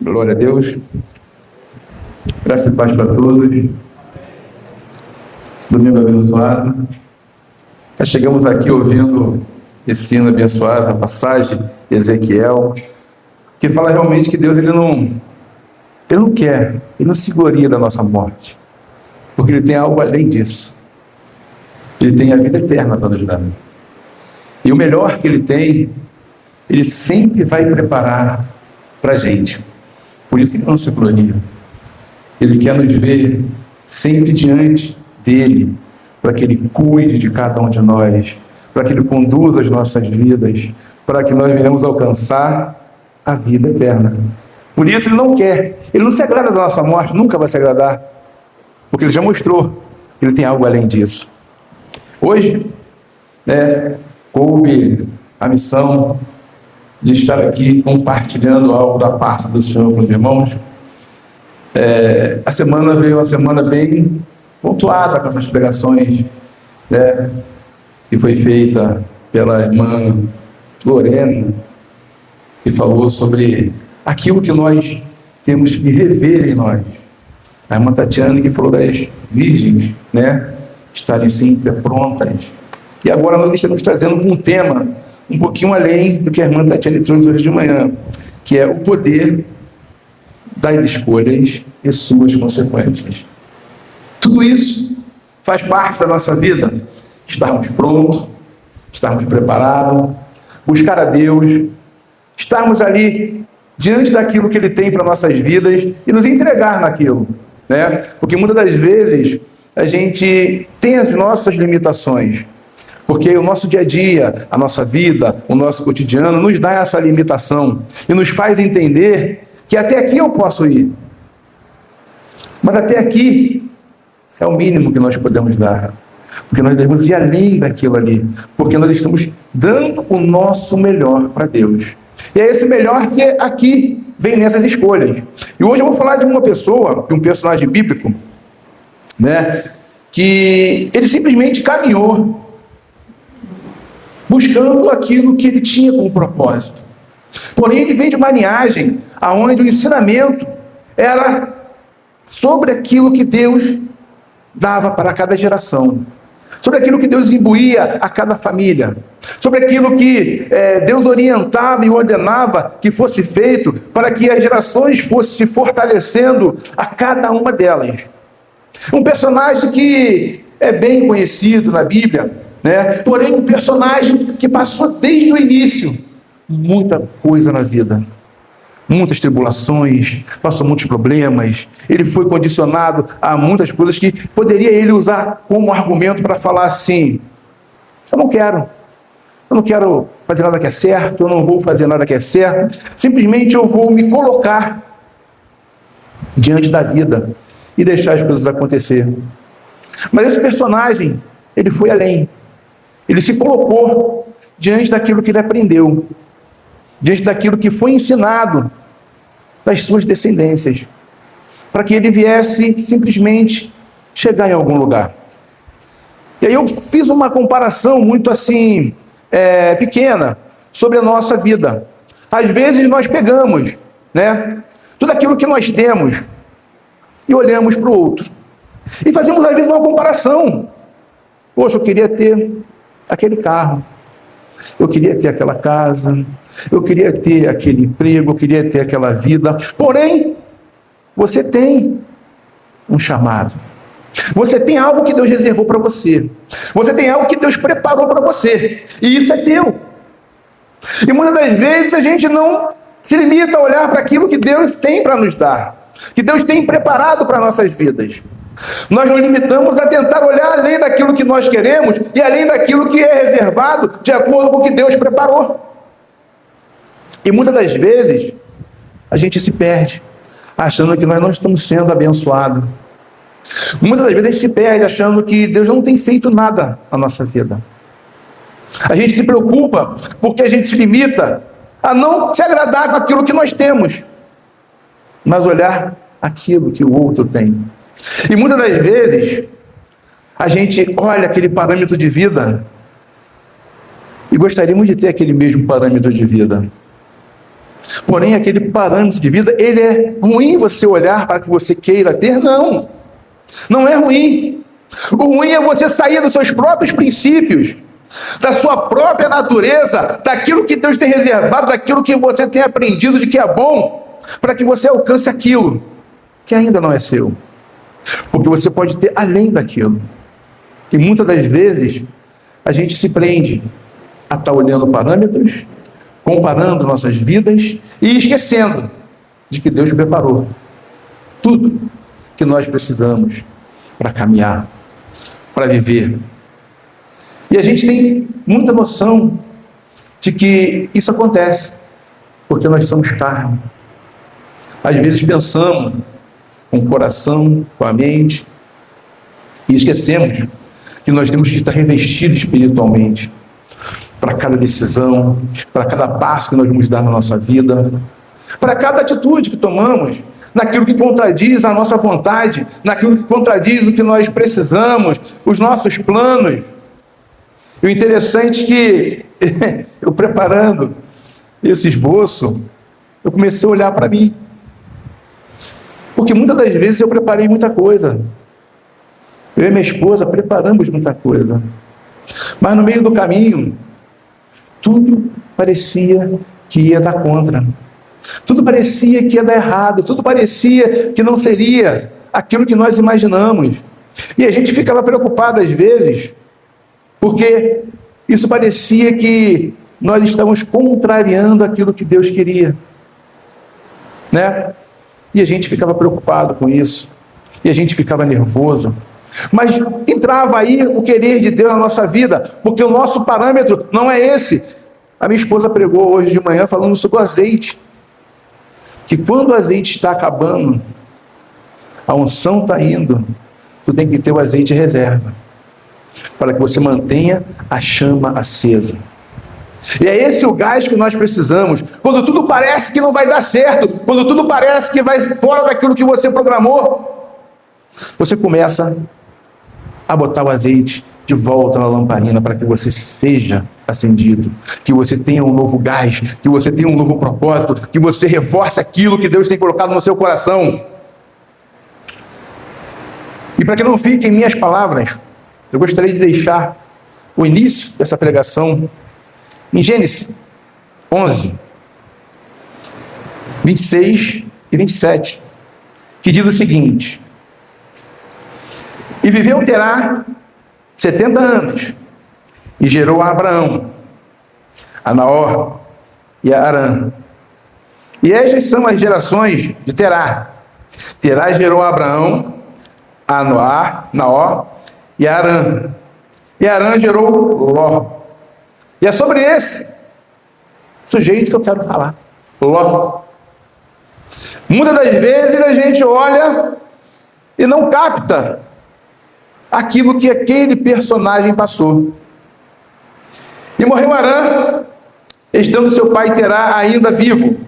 Glória a Deus. Graça e paz para todos. Domingo abençoado. Já chegamos aqui ouvindo esse hino abençoado, a passagem de Ezequiel, que fala realmente que Deus ele não quer, ele não se gloria da nossa morte, porque ele tem algo além disso. Ele tem a vida eterna para nos dar. E o melhor que ele tem, ele sempre vai preparar para a gente. Por isso ele não se gloria. Ele quer nos ver sempre diante dele, para que ele cuide de cada um de nós, para que ele conduza as nossas vidas, para que nós venhamos alcançar a vida eterna. Por isso ele não quer, ele não se agrada da nossa morte, nunca vai se agradar, porque ele já mostrou que ele tem algo além disso. Hoje, coube a missão de estar aqui compartilhando algo da parte do Senhor com os irmãos. A semana veio uma semana bem pontuada com essas pregações, que foi feita pela irmã Lorena, que falou sobre aquilo que nós temos que rever em nós. A irmã Tatiana, que falou das virgens, estarem sempre prontas. E agora nós estamos trazendo um tema um pouquinho além do que a irmã Tatiana trouxe hoje de manhã, que é o poder das escolhas e suas consequências. Tudo isso faz parte da nossa vida. Estarmos prontos, estarmos preparados, buscar a Deus, estarmos ali diante daquilo que Ele tem para nossas vidas e nos entregar naquilo, Porque muitas das vezes a gente tem as nossas limitações, porque o nosso dia a dia, a nossa vida, o nosso cotidiano nos dá essa limitação e nos faz entender que até aqui eu posso ir, mas até aqui é o mínimo que nós podemos dar, porque nós devemos ir além daquilo ali, porque nós estamos dando o nosso melhor para Deus. E é esse melhor que aqui vem nessas escolhas. E hoje eu vou falar de uma pessoa, de um personagem bíblico, que ele simplesmente caminhou buscando aquilo que ele tinha como propósito. Porém, ele vem de uma linhagem onde o ensinamento era sobre aquilo que Deus dava para cada geração, sobre aquilo que Deus imbuía a cada família, sobre aquilo que Deus orientava e ordenava que fosse feito para que as gerações fossem se fortalecendo a cada uma delas. Um personagem que é bem conhecido na Bíblia, porém um personagem que passou desde o início muita coisa na vida, muitas tribulações, passou muitos problemas, ele foi condicionado a muitas coisas que poderia ele usar como argumento para falar assim: eu não quero fazer nada que é certo, eu não vou fazer nada que é certo, simplesmente eu vou me colocar diante da vida e deixar as coisas acontecer. Mas esse personagem, ele foi além, ele se colocou diante daquilo que ele aprendeu, diante daquilo que foi ensinado das suas descendências, para que ele viesse simplesmente chegar em algum lugar. E aí eu fiz uma comparação muito assim, pequena, sobre a nossa vida. Às vezes nós pegamos, tudo aquilo que nós temos e olhamos para o outro. E fazemos às vezes uma comparação. Poxa, eu queria ter aquele carro, eu queria ter aquela casa, eu queria ter aquele emprego, eu queria ter aquela vida. Porém, você tem um chamado. Você tem algo que Deus reservou para você. Você tem algo que Deus preparou para você. E isso é teu. E muitas das vezes a gente não se limita a olhar para aquilo que Deus tem para nos dar, que Deus tem preparado para nossas vidas. Nós nos limitamos a tentar olhar além daquilo que nós queremos e além daquilo que é reservado de acordo com o que Deus preparou. E muitas das vezes a gente se perde achando que nós não estamos sendo abençoados. Muitas das vezes a gente se perde achando que Deus não tem feito nada na nossa vida. A gente se preocupa porque a gente se limita a não se agradar com aquilo que nós temos, mas olhar aquilo que o outro tem. E muitas das vezes a gente olha aquele parâmetro de vida e gostaríamos de ter aquele mesmo parâmetro de vida. Porém, aquele parâmetro de vida, ele é ruim você olhar para que você queira ter? Não. Não é ruim. O ruim é você sair dos seus próprios princípios, da sua própria natureza, daquilo que Deus tem reservado, daquilo que você tem aprendido de que é bom, para que você alcance aquilo que ainda não é seu. Porque você pode ter além daquilo. E muitas das vezes a gente se prende a estar olhando parâmetros, comparando nossas vidas e esquecendo de que Deus preparou tudo que nós precisamos para caminhar, para viver. E a gente tem muita noção de que isso acontece porque nós somos carne. Às vezes pensamos com o coração, com a mente, e esquecemos que nós temos que estar revestidos espiritualmente para cada decisão, para cada passo que nós vamos dar na nossa vida, para cada atitude que tomamos, naquilo que contradiz a nossa vontade, naquilo que contradiz o que nós precisamos, os nossos planos. E o interessante é que, eu preparando esse esboço, eu comecei a olhar para mim. Porque muitas das vezes eu preparei muita coisa. Eu e minha esposa preparamos muita coisa. Mas no meio do caminho, tudo parecia que ia dar contra. Tudo parecia que ia dar errado. Tudo parecia que não seria aquilo que nós imaginamos. E a gente ficava preocupado às vezes, porque isso parecia que nós estávamos contrariando aquilo que Deus queria. Né? E a gente ficava preocupado com isso. E a gente ficava nervoso. Mas entrava aí o querer de Deus na nossa vida, porque o nosso parâmetro não é esse. A minha esposa pregou hoje de manhã falando sobre o azeite. Que quando o azeite está acabando, a unção está indo, tu tem que ter o azeite em reserva, para que você mantenha a chama acesa. E é esse o gás que nós precisamos. Quando tudo parece que não vai dar certo, quando tudo parece que vai fora daquilo que você programou, você começa a botar o azeite de volta na lamparina para que você seja acendido, que você tenha um novo gás, que você tenha um novo propósito, que você reforce aquilo que Deus tem colocado no seu coração. E para que não fiquem minhas palavras, eu gostaria de deixar o início dessa pregação em Gênesis 11, 26 e 27, que diz o seguinte: E viveu Terá 70 anos, e gerou a Abraão, a Naor e a Arã. E estas são as gerações de Terá. Terá gerou a Abraão, a Naor e a Arã. E Arã gerou Ló. E é sobre esse sujeito que eu quero falar, Ló. Muitas das vezes a gente olha e não capta aquilo que aquele personagem passou. E morreu Arã, estando seu pai Terá ainda vivo,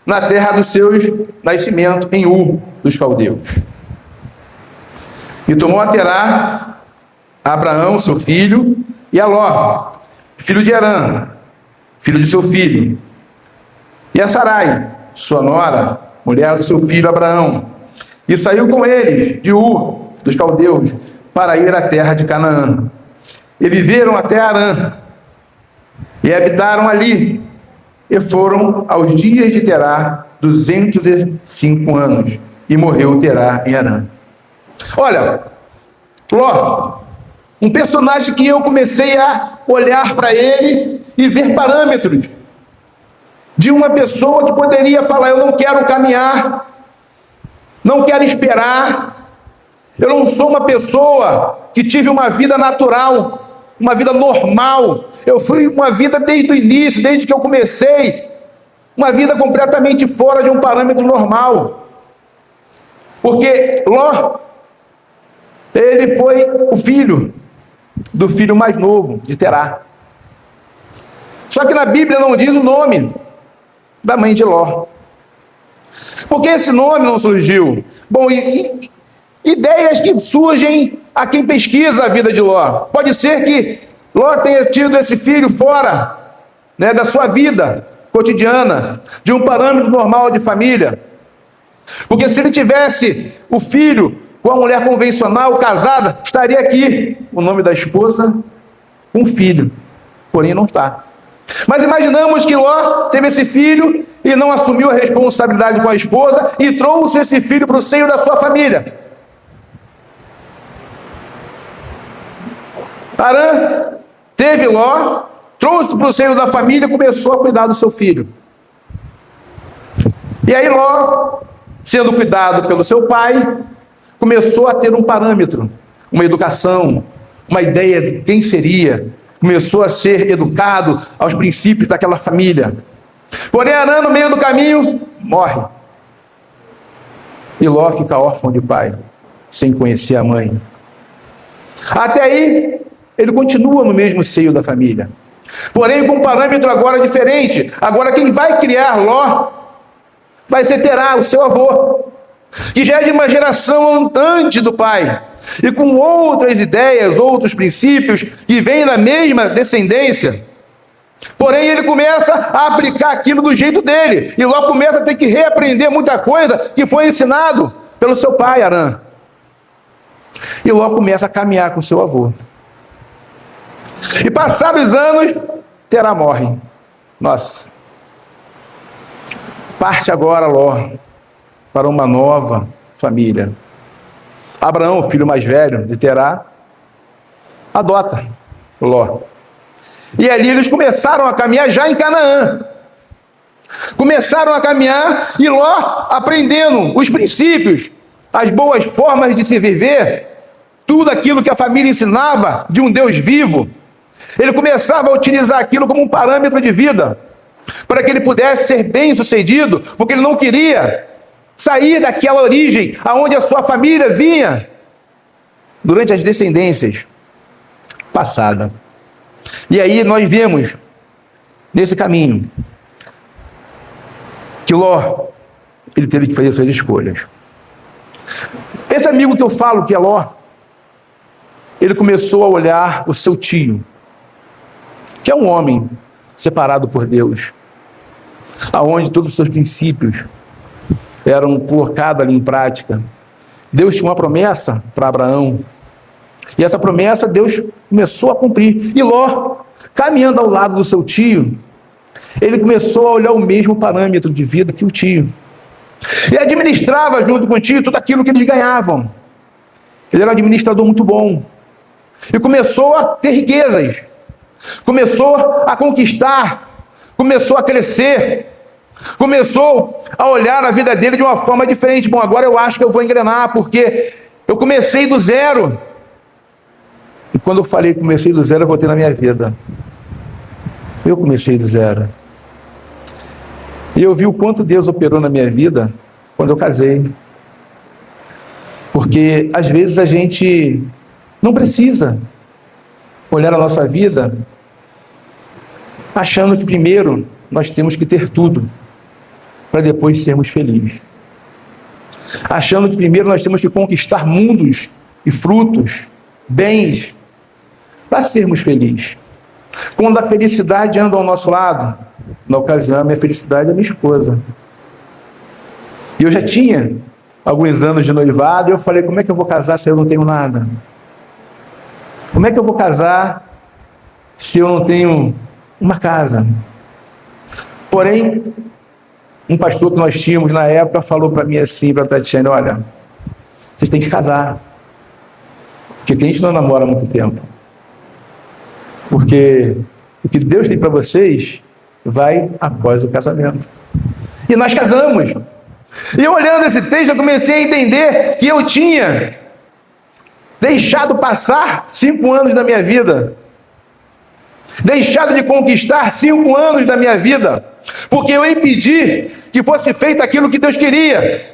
na terra dos seus nascimentos, em Ur dos caldeus. E tomou a Terá, a Abraão, seu filho, e a Ló, filho de Arã, filho de seu filho, e a Sarai, sua nora, mulher do seu filho Abraão, e saiu com eles de Ur dos caldeus, para ir à terra de Canaã. E viveram até Arã, e habitaram ali, e foram aos dias de Terá 205 anos, e morreu Terá em Arã. Olha, Ló, um personagem que eu comecei a olhar para ele e ver parâmetros de uma pessoa que poderia falar: eu não quero caminhar, não quero esperar, eu não sou uma pessoa que tive uma vida natural, uma vida normal. Eu fui uma vida desde o início, desde que eu comecei, uma vida completamente fora de um parâmetro normal. Porque Ló, ele foi o filho do filho mais novo de Terá. Só que na Bíblia não diz o nome da mãe de Ló. Por que esse nome não surgiu? Bom, ideias que surgem a quem pesquisa a vida de Ló. Pode ser que Ló tenha tido esse filho fora, né, da sua vida, cotidiana, de um parâmetro normal de família. Porque se ele tivesse o filho com a mulher convencional, casada, estaria aqui o nome da esposa, um filho, porém não está. Mas imaginamos que Ló teve esse filho e não assumiu a responsabilidade com a esposa e trouxe esse filho para o seio da sua família. Arã teve Ló, trouxe para o seio da família e começou a cuidar do seu filho. E aí Ló, sendo cuidado pelo seu pai, começou a ter um parâmetro, uma educação, uma ideia de quem seria. Começou a ser educado aos princípios daquela família. Porém, Arã, no meio do caminho, morre. E Ló fica órfão de pai, sem conhecer a mãe. Até aí, ele continua no mesmo seio da família. Porém, com um parâmetro agora diferente. Agora, quem vai criar Ló vai ser Terá, o seu avô, que já é de uma geração antes do pai, e com outras ideias, outros princípios, que vêm da mesma descendência. Porém, ele começa a aplicar aquilo do jeito dele, e Ló começa a ter que reaprender muita coisa que foi ensinado pelo seu pai, Arã. E Ló começa a caminhar com seu avô. E passados anos, Terá morre. Nossa. Parte agora Ló para uma nova família. Abraão, o filho mais velho de Terá, adota Ló. E ali eles começaram a caminhar já em Canaã. Começaram a caminhar e Ló aprendendo os princípios, as boas formas de se viver, tudo aquilo que a família ensinava de um Deus vivo. Ele começava a utilizar aquilo como um parâmetro de vida, para que ele pudesse ser bem-sucedido, porque ele não queria sair daquela origem aonde a sua família vinha durante as descendências passadas. E aí nós vemos nesse caminho que Ló, ele teve que fazer suas escolhas. Esse amigo que eu falo que é Ló, ele começou a olhar o seu tio, que é um homem separado por Deus, aonde todos os seus princípios eram colocados ali em prática. Deus tinha uma promessa para Abraão, e essa promessa Deus começou a cumprir. E Ló, caminhando ao lado do seu tio, ele começou a olhar o mesmo parâmetro de vida que o tio, e administrava junto com o tio tudo aquilo que eles ganhavam. Ele era um administrador muito bom, e começou a ter riquezas, começou a conquistar, começou a crescer, começou a olhar a vida dele de uma forma diferente. Bom, agora eu acho que eu vou engrenar, porque eu comecei do zero. E quando eu falei que comecei do zero, eu vou ter na minha vida. Eu comecei do zero. E eu vi o quanto Deus operou na minha vida quando eu casei. Porque às vezes a gente não precisa olhar a nossa vida achando que primeiro nós temos que ter tudo para depois sermos felizes. Achando que primeiro nós temos que conquistar mundos e frutos, bens, para sermos felizes. Quando a felicidade anda ao nosso lado, na ocasião a minha felicidade é minha esposa. E eu já tinha alguns anos de noivado e eu falei, como é que eu vou casar se eu não tenho nada? Como é que eu vou casar se eu não tenho uma casa? Porém, um pastor que nós tínhamos na época falou para mim assim, para a Tatiana, olha, vocês têm que casar, porque a gente não namora há muito tempo, porque o que Deus tem para vocês vai após o casamento. E nós casamos. E eu olhando esse texto, eu comecei a entender que eu tinha deixado passar 5 anos da minha vida, deixado de conquistar 5 anos da minha vida, porque eu impedi que fosse feito aquilo que Deus queria,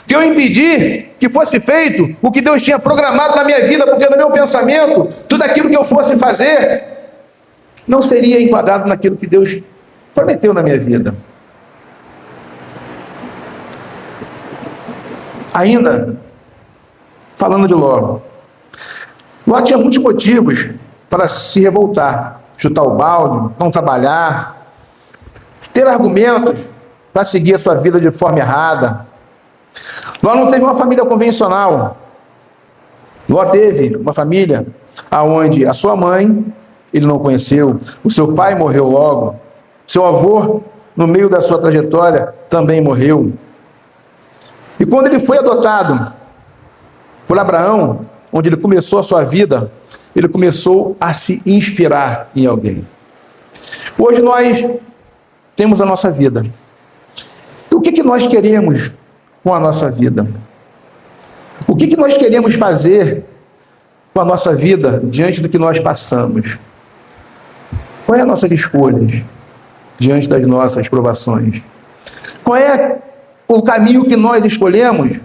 que eu impedi que fosse feito o que Deus tinha programado na minha vida, porque no meu pensamento, tudo aquilo que eu fosse fazer, não seria enquadrado naquilo que Deus prometeu na minha vida. Ainda, falando de Ló, Ló tinha muitos motivos para se revoltar, chutar o balde, não trabalhar, ter argumentos para seguir a sua vida de forma errada. Ló não teve uma família convencional. Ló teve uma família onde a sua mãe ele não conheceu, o seu pai morreu logo, seu avô, no meio da sua trajetória, também morreu. E quando ele foi adotado por Abraão, onde ele começou a sua vida, ele começou a se inspirar em alguém. Hoje nós temos a nossa vida. E o que nós queremos com a nossa vida? O que nós queremos fazer com a nossa vida diante do que nós passamos? Qual é as nossas escolhas diante das nossas provações? Qual é o caminho que nós escolhemos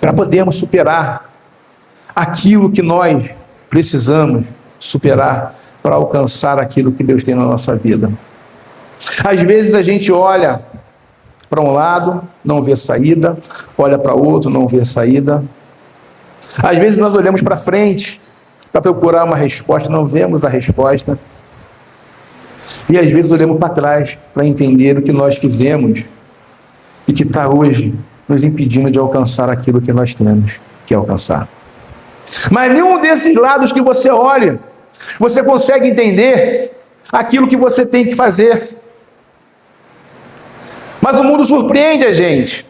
para podermos superar aquilo que nós precisamos superar para alcançar aquilo que Deus tem na nossa vida? Às vezes a gente olha para um lado, não vê saída, olha para outro, não vê saída. Às vezes nós olhamos para frente para procurar uma resposta, não vemos a resposta. E às vezes olhamos para trás para entender o que nós fizemos e que está hoje nos impedindo de alcançar aquilo que nós temos que alcançar. Mas nenhum desses lados que você olha, você consegue entender aquilo que você tem que fazer. Mas o mundo surpreende a gente.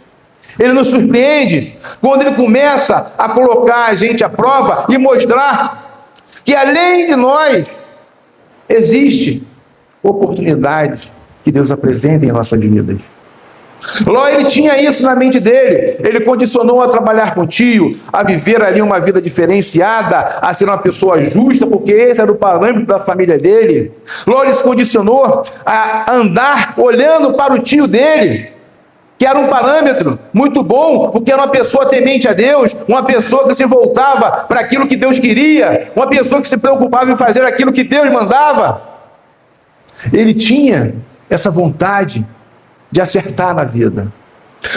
Ele nos surpreende quando ele começa a colocar a gente à prova e mostrar que além de nós existe oportunidades que Deus apresenta em nossas vidas. Ló, ele tinha isso na mente dele. Ele condicionou a trabalhar com o tio, a viver ali uma vida diferenciada, a ser uma pessoa justa, porque esse era o parâmetro da família dele. Ló, ele se condicionou a andar olhando para o tio dele, que era um parâmetro muito bom, porque era uma pessoa temente a Deus, uma pessoa que se voltava para aquilo que Deus queria, uma pessoa que se preocupava em fazer aquilo que Deus mandava. Ele tinha essa vontade de acertar na vida.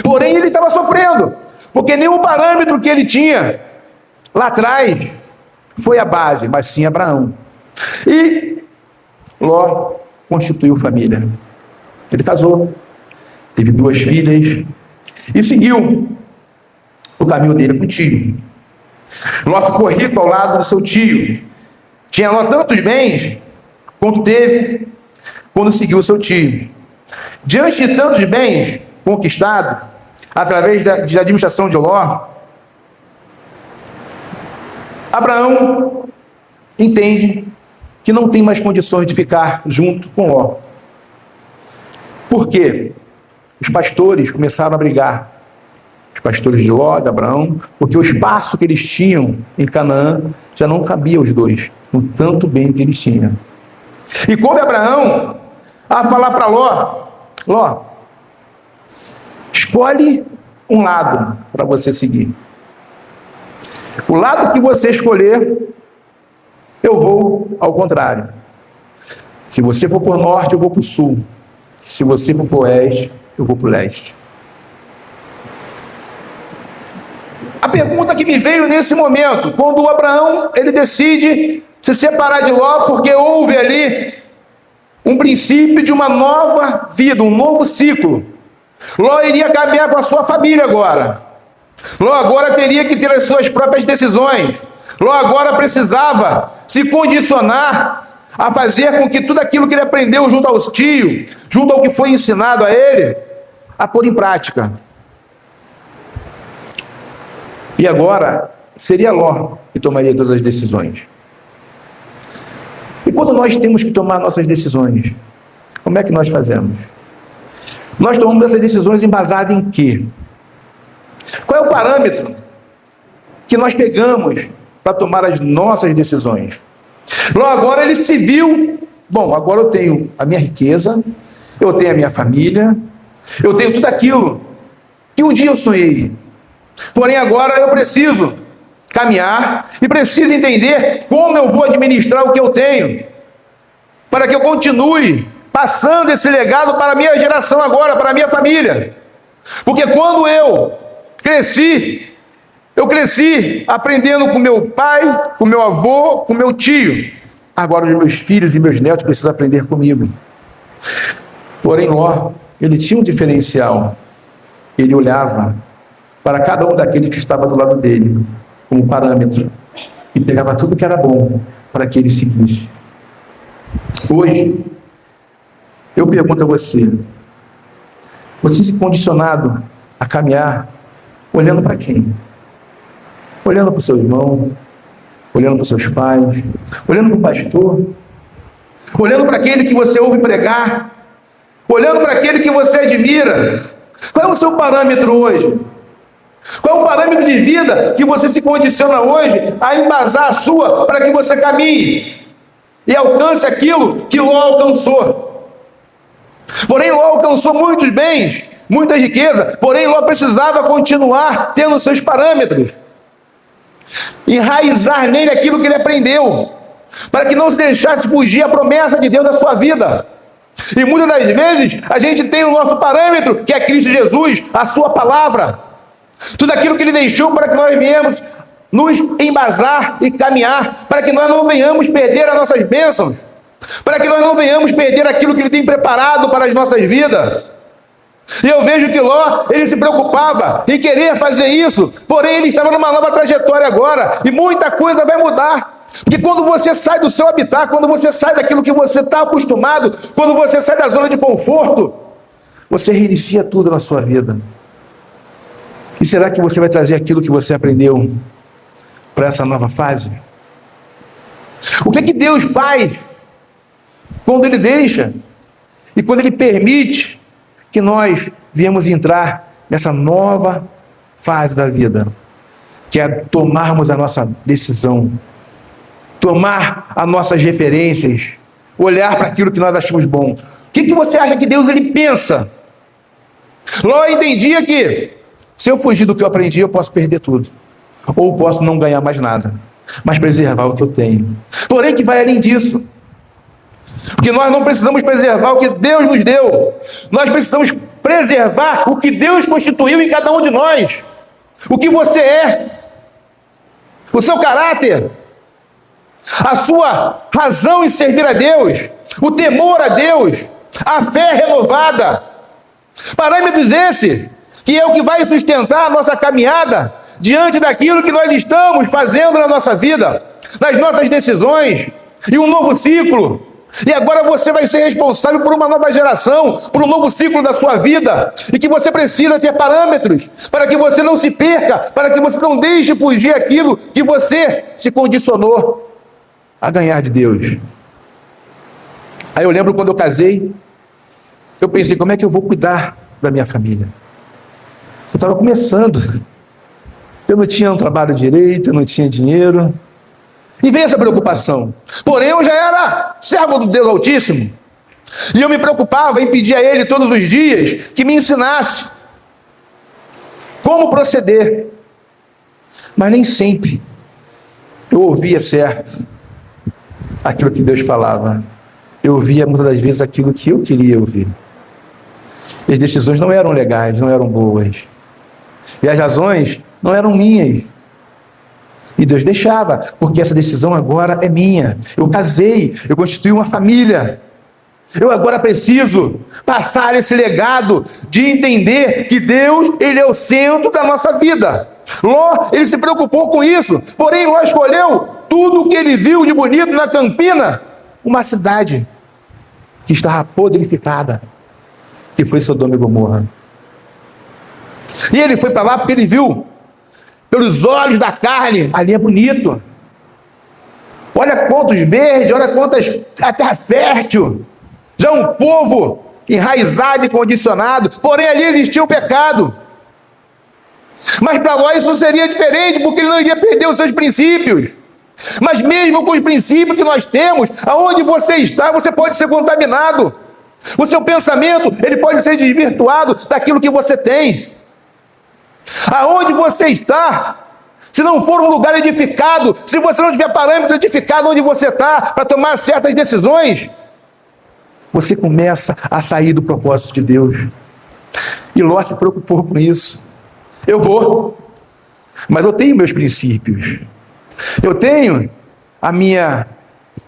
Porém, ele estava sofrendo, porque nenhum parâmetro que ele tinha lá atrás foi a base, mas sim Abraão. E Ló constituiu família. Ele casou, teve 2 filhas e seguiu o caminho dele com o tio. Ló ficou rico ao lado do seu tio. Tinha Ló tantos bens quanto teve quando seguiu o seu tio. Diante de tantos bens conquistados através da administração de Ló, Abraão entende que não tem mais condições de ficar junto com Ló. Por quê? Os pastores começaram a brigar. Os pastores de Ló, de Abraão, porque o espaço que eles tinham em Canaã já não cabia aos dois, com tanto bem que eles tinham. E coube Abraão a falar para Ló: Ló, escolhe um lado para você seguir. O lado que você escolher, eu vou ao contrário. Se você for para o norte, eu vou para o sul. Se você for para o oeste, eu vou para o leste. A pergunta que me veio nesse momento, quando o Abraão ele decide se separar de Ló, porque houve ali um princípio de uma nova vida, um novo ciclo. Ló iria caminhar com a sua família agora. Ló agora teria que ter as suas próprias decisões. Ló agora precisava se condicionar a fazer com que tudo aquilo que ele aprendeu junto aos tios, junto ao que foi ensinado a ele, a pôr em prática. E agora seria Ló que tomaria todas as decisões. E quando nós temos que tomar nossas decisões, como é que nós fazemos? Nós tomamos essas decisões embasadas em quê? Qual é o parâmetro que nós pegamos para tomar as nossas decisões? Ló agora ele se viu, bom, agora eu tenho a minha riqueza, eu tenho a minha família, eu tenho tudo aquilo que um dia eu sonhei. Porém agora eu preciso caminhar e preciso entender como eu vou administrar o que eu tenho, para que eu continue passando esse legado para a minha geração agora, para a minha família. Porque quando eu cresci aprendendo com meu pai, com meu avô, com meu tio. Agora os meus filhos e meus netos precisam aprender comigo. Porém, Ló, ele tinha um diferencial. Ele olhava para cada um daqueles que estava do lado dele, como parâmetro, e pegava tudo que era bom para que ele seguisse. Hoje, eu pergunto a você, você se condicionado a caminhar olhando para quem? Olhando para o seu irmão, olhando para os seus pais, olhando para o pastor, olhando para aquele que você ouve pregar, olhando para aquele que você admira. Qual é o seu parâmetro hoje? Qual é o parâmetro de vida que você se condiciona hoje a embasar a sua para que você caminhe e alcance aquilo que Ló alcançou? Porém, Ló alcançou muitos bens, muita riqueza, porém Ló precisava continuar tendo seus parâmetros, enraizar nele aquilo que ele aprendeu, para que não se deixasse fugir a promessa de Deus da sua vida. E muitas das vezes a gente tem o nosso parâmetro, que é Cristo Jesus, a sua palavra, tudo aquilo que ele deixou para que nós viemos nos embasar e caminhar, para que nós não venhamos perder as nossas bênçãos, para que nós não venhamos perder aquilo que ele tem preparado para as nossas vidas. E eu vejo que Ló, ele se preocupava em querer fazer isso, porém ele estava numa nova trajetória agora, e muita coisa vai mudar. Porque quando você sai do seu habitat, quando você sai daquilo que você está acostumado, quando você sai da zona de conforto, você reinicia tudo na sua vida. E será que você vai trazer aquilo que você aprendeu para essa nova fase? O que é que Deus faz quando Ele deixa e quando Ele permite que nós viemos entrar nessa nova fase da vida, que é tomarmos a nossa decisão, tomar as nossas referências, olhar para aquilo que nós achamos bom? O que você acha que Deus ele pensa? Ló entendia que se eu fugir do que eu aprendi, eu posso perder tudo, ou posso não ganhar mais nada, mas preservar o que eu tenho. Porém, que vai além disso, porque nós não precisamos preservar o que Deus nos deu, nós precisamos preservar o que Deus constituiu em cada um de nós. O que você é, o seu caráter, a sua razão em servir a Deus, o temor a Deus, a fé renovada. Parâmetros esse, que é o que vai sustentar a nossa caminhada diante daquilo que nós estamos fazendo na nossa vida, nas nossas decisões, e um novo ciclo. E agora você vai ser responsável por uma nova geração, por um novo ciclo da sua vida, e que você precisa ter parâmetros, para que você não se perca, para que você não deixe fugir aquilo que você se condicionou a ganhar de Deus. Aí eu lembro quando eu casei, eu pensei, como é que eu vou cuidar da minha família? Eu estava começando, eu não tinha um trabalho direito, eu não tinha dinheiro, e veio essa preocupação. Porém, eu já era servo do Deus Altíssimo, e eu me preocupava em pedir a Ele todos os dias que me ensinasse como proceder, mas nem sempre eu ouvia certo aquilo que Deus falava. Eu ouvia muitas das vezes aquilo que eu queria ouvir. E as decisões não eram legais, não eram boas. E as razões não eram minhas. E Deus deixava, porque essa decisão agora é minha. Eu casei, eu constituí uma família. Eu agora preciso passar esse legado de entender que Deus, Ele é o centro da nossa vida. Ló, ele se preocupou com isso, porém Ló escolheu tudo o que ele viu de bonito na Campina, uma cidade que estava podrificada, que foi Sodoma e Gomorra. E ele foi para lá porque ele viu, pelos olhos da carne, ali é bonito. Olha quantos verdes, olha quantas, a terra fértil. Já um povo enraizado e condicionado, porém ali existia o pecado. Mas para Ló isso não seria diferente, porque ele não iria perder os seus princípios. Mas mesmo com os princípios que nós temos, aonde você está, você pode ser contaminado. O seu pensamento, ele pode ser desvirtuado daquilo que você tem. Aonde você está, se não for um lugar edificado, se você não tiver parâmetros edificados onde você está, para tomar certas decisões, você começa a sair do propósito de Deus. E Ló se preocupou com isso. Eu vou, mas eu tenho meus princípios. Eu tenho a minha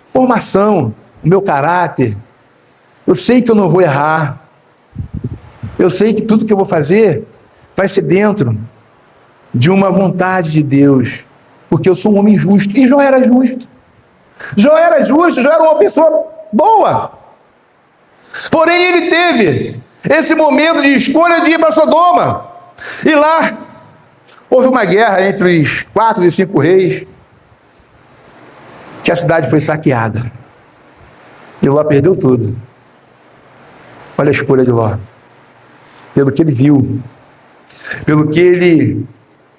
formação, o meu caráter. Eu sei que eu não vou errar. Eu sei que tudo que eu vou fazer vai ser dentro de uma vontade de Deus, porque eu sou um homem justo. E Jó era justo. Jó era justo, Jó era uma pessoa boa. Porém, ele teve esse momento de escolha de ir para Sodoma. E lá houve uma guerra entre os 4 e 5 reis, que a cidade foi saqueada. E Ló perdeu tudo. Olha a escolha de Ló. Pelo que ele viu, pelo que ele,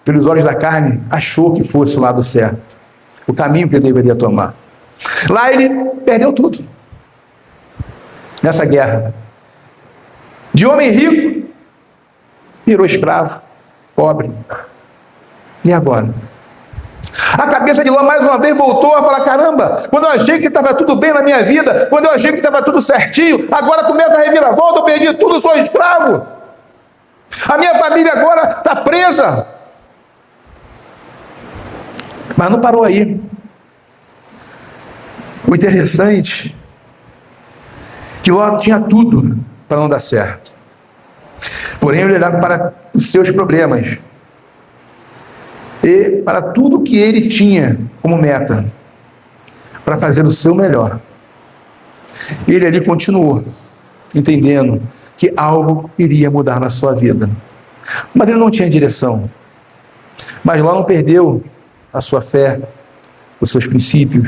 pelos olhos da carne, achou que fosse o lado certo, o caminho que ele deveria tomar. Lá ele perdeu tudo. Nessa guerra. De homem rico, virou escravo, pobre. E agora? A cabeça de Ló mais uma vez voltou a falar: caramba, quando eu achei que estava tudo bem na minha vida, quando eu achei que estava tudo certinho, agora começa a reviravolta, eu perdi tudo, sou escravo. A minha família agora está presa. Mas não parou aí. O interessante é que Ló tinha tudo para não dar certo. Porém, ele olhava para os seus problemas e para tudo que ele tinha como meta para fazer o seu melhor. Ele ali continuou, entendendo que algo iria mudar na sua vida. Mas ele não tinha direção. Mas Ló não perdeu a sua fé, os seus princípios.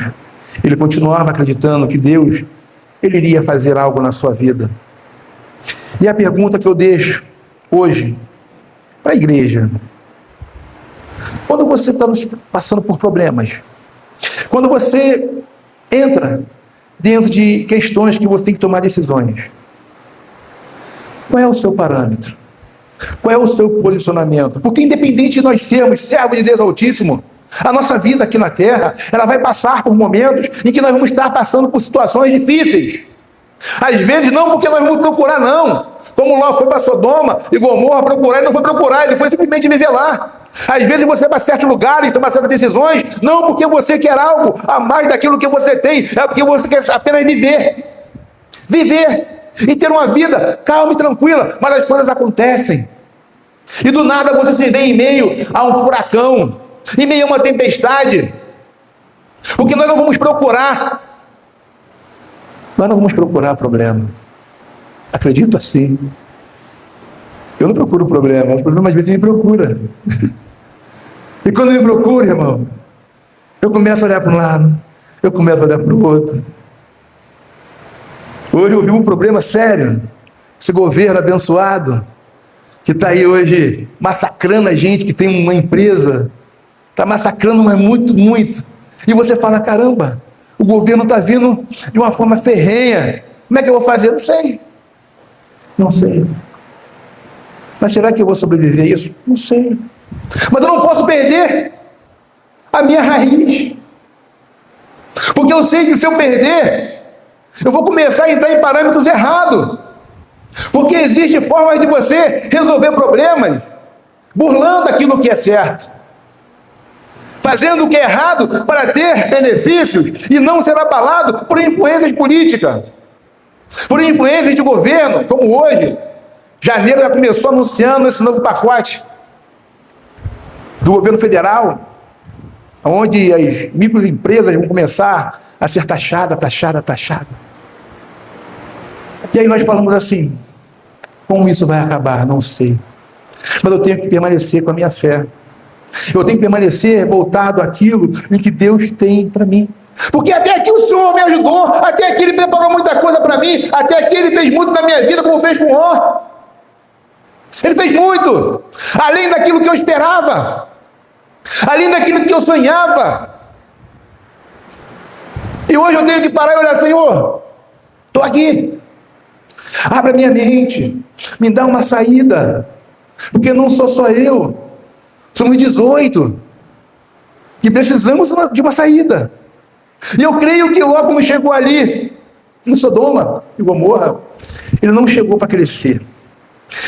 Ele continuava acreditando que Deus, ele iria fazer algo na sua vida. E a pergunta que eu deixo hoje para a igreja: quando você está passando por problemas, quando você entra dentro de questões que você tem que tomar decisões, qual é o seu parâmetro? Qual é o seu posicionamento? Porque independente de nós sermos servos de Deus Altíssimo, a nossa vida aqui na Terra, ela vai passar por momentos em que nós vamos estar passando por situações difíceis. Às vezes não porque nós vamos procurar, não. Como Ló foi para Sodoma e Gomorra procurar, ele não foi procurar, ele foi simplesmente viver lá. Às vezes você vai para certos lugares, tomar certas decisões, não porque você quer algo a mais daquilo que você tem, é porque você quer apenas viver. Viver e ter uma vida calma e tranquila, mas as coisas acontecem. E do nada você se vê em meio a um furacão, em meio a uma tempestade, porque nós não vamos procurar. Nós não vamos procurar problema. Acredito assim. Eu não procuro problema, o problema às vezes me procura. E quando me procura, irmão, eu começo a olhar para um lado, eu começo a olhar para o outro. Hoje eu vi um problema sério. Esse governo abençoado, que está aí hoje massacrando a gente, que tem uma empresa, está massacrando, mas muito, muito. E você fala: caramba, o governo está vindo de uma forma ferrenha. Como é que eu vou fazer? Não sei. Não sei. Mas será que eu vou sobreviver a isso? Não sei. Mas eu não posso perder a minha raiz. Porque eu sei que se eu perder, eu vou começar a entrar em parâmetros errados. Porque existe formas de você resolver problemas burlando aquilo que é certo, fazendo o que é errado para ter benefícios e não ser abalado por influências políticas, por influências de governo, como hoje. Janeiro já começou anunciando esse novo pacote do governo federal, onde as microempresas vão começar a ser taxadas. E aí nós falamos assim: como isso vai acabar? Não sei. Mas eu tenho que permanecer com a minha fé. Eu tenho que permanecer voltado àquilo em que Deus tem para mim. Porque até aqui o Senhor me ajudou, até aqui Ele preparou muita coisa para mim, até aqui Ele fez muito na minha vida, como fez com Ló. Ele fez muito, além daquilo que eu esperava, além daquilo que eu sonhava. E hoje eu tenho que parar e olhar: Senhor, estou aqui. Abra minha mente, me dá uma saída, porque não sou só eu, somos 18 que precisamos de uma saída. E eu creio que logo quando chegou ali em Sodoma e Gomorra, ele não chegou para crescer,